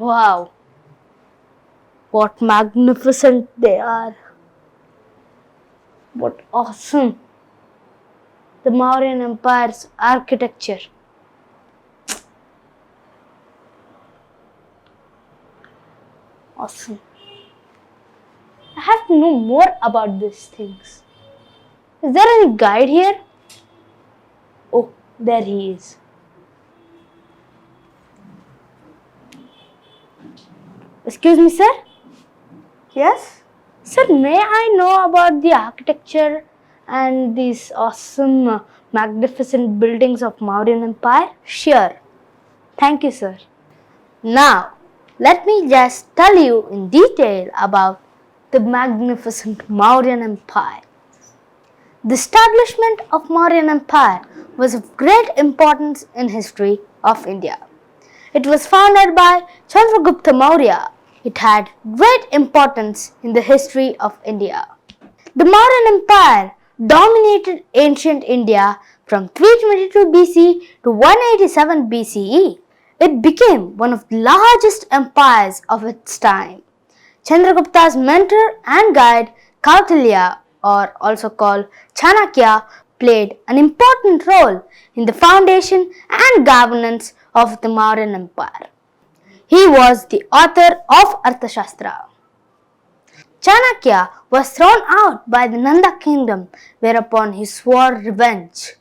Wow, what magnificent they are! What awesome! The Mauryan Empire's architecture. Awesome. I have to know more about these things. Is there any guide here? Oh, there he is. Excuse me, sir? Yes? Sir, may I know about the architecture and these awesome, magnificent buildings of Mauryan Empire? Sure. Thank you, sir. Now, let me just tell you in detail about the magnificent Mauryan Empire. The establishment of Mauryan Empire was of great importance in history of India. It was founded by Chandragupta Maurya. It had great importance in the history of India. The Mauryan Empire dominated ancient India from 322 BC to 187 BCE. It became one of the largest empires of its time. Chandragupta's mentor and guide Kautilya, or also called Chanakya, played an important role in the foundation and governance of the Mauryan Empire. He was the author of Arthashastra. Chanakya was thrown out by the Nanda kingdom, whereupon he swore revenge.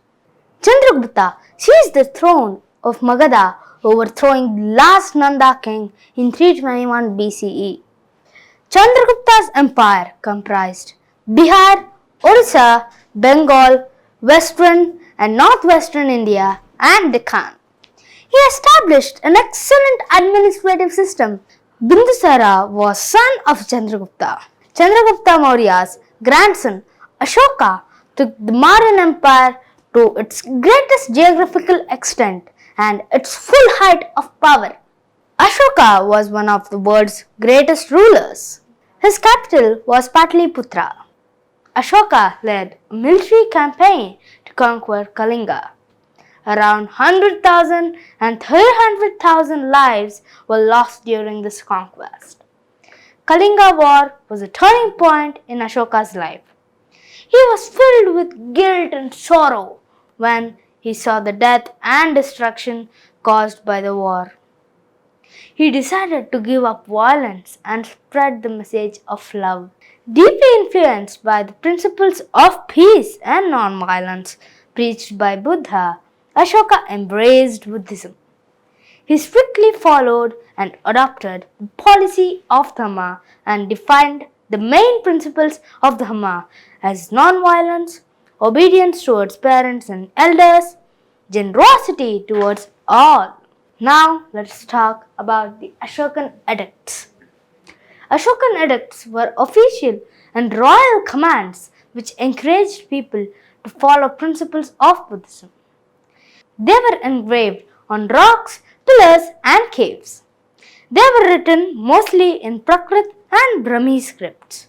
Chandragupta seized the throne of Magadha, overthrowing the last Nanda king in 321 BCE. Chandragupta's empire comprised Bihar, Orissa, Bengal, western and northwestern India, and Deccan. He established an excellent administrative system. Bindusara was son of Chandragupta. Chandragupta Maurya's grandson Ashoka took the Mauryan Empire to its greatest geographical extent and its full height of power. Ashoka was one of the world's greatest rulers. His capital was Pataliputra. Ashoka led a military campaign to conquer Kalinga. Around 100,000 and 300,000 lives were lost during this conquest. Kalinga War was a turning point in Ashoka's life. He was filled with guilt and sorrow when he saw the death and destruction caused by the war. He decided to give up violence and spread the message of love. Deeply influenced by the principles of peace and non-violence preached by Buddha, Ashoka embraced Buddhism. He strictly followed and adopted the policy of Dhamma and defined the main principles of Dhamma as non-violence, obedience towards parents and elders, generosity towards all. Now let's talk about the Ashokan edicts. Ashokan edicts were official and royal commands which encouraged people to follow principles of Buddhism. They were engraved on rocks, pillars and caves. They were written mostly in Prakrit and Brahmi scripts.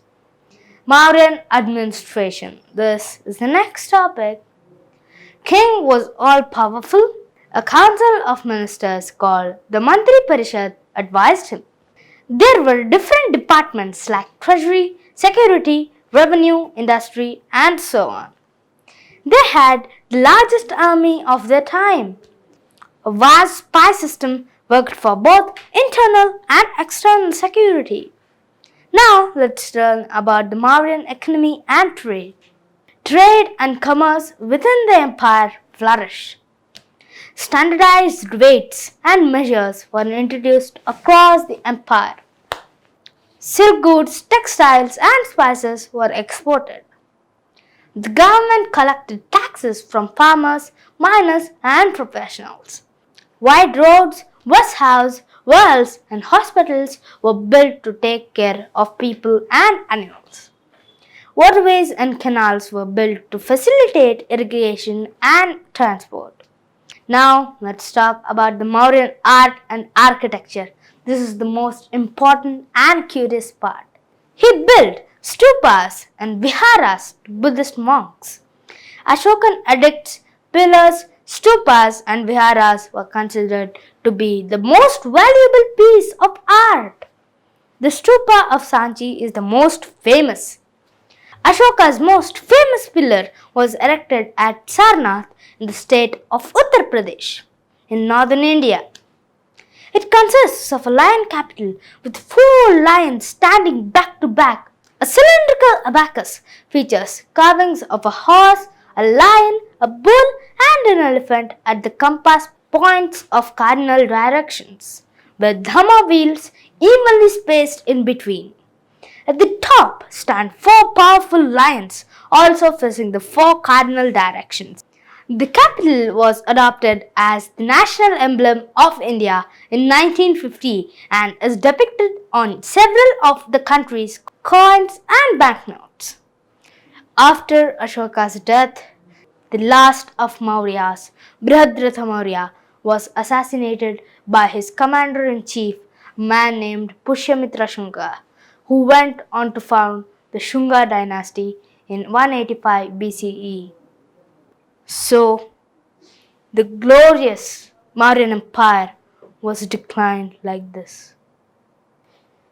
Mauryan administration. This is the next topic. King was all-powerful. A council of ministers called the Mantri Parishad advised him. There were different departments like treasury, security, revenue, industry and so on. They had the largest army of their time. A vast spy system worked for both internal and external security. Now let's learn about the Mauryan economy and trade. Trade and commerce within the empire flourished. Standardized weights and measures were introduced across the empire. Silk goods, textiles and spices were exported. The government collected taxes from farmers, miners and professionals. Wide roads, warehouses, wells and hospitals were built to take care of people and animals. Waterways and canals were built to facilitate irrigation and transport. Now let's talk about the Mauryan art and architecture. This is the most important and curious part. He built stupas and viharas to Buddhist monks. Ashokan edicts, pillars, Stupas and viharas were considered to be the most valuable piece of art. The stupa of Sanchi is the most famous. Ashoka's most famous pillar was erected at Sarnath in the state of Uttar Pradesh in northern India. It consists of a lion capital with 4 lions standing back to back. A cylindrical abacus features carvings of a horse, a lion, a bull, and an elephant at the compass points of cardinal directions, with dhamma wheels evenly spaced in between. At the top stand 4 powerful lions, also facing the 4 cardinal directions. The capital was adopted as the national emblem of India in 1950 and is depicted on several of the country's coins and banknotes. After Ashoka's death, the last of Mauryas, Brihadratha Maurya, was assassinated by his commander-in-chief, a man named Pushyamitra Shunga, who went on to found the Shunga dynasty in 185 BCE. So, the glorious Mauryan Empire was declined like this.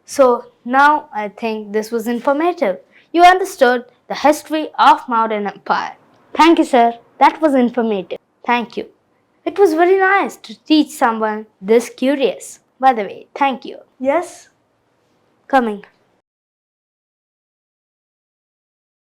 So, now I think this was informative. You understood the history of Mauryan Empire. Thank you, sir. That was informative. Thank you. It was very nice to teach someone this curious. By the way, thank you. Yes? Coming.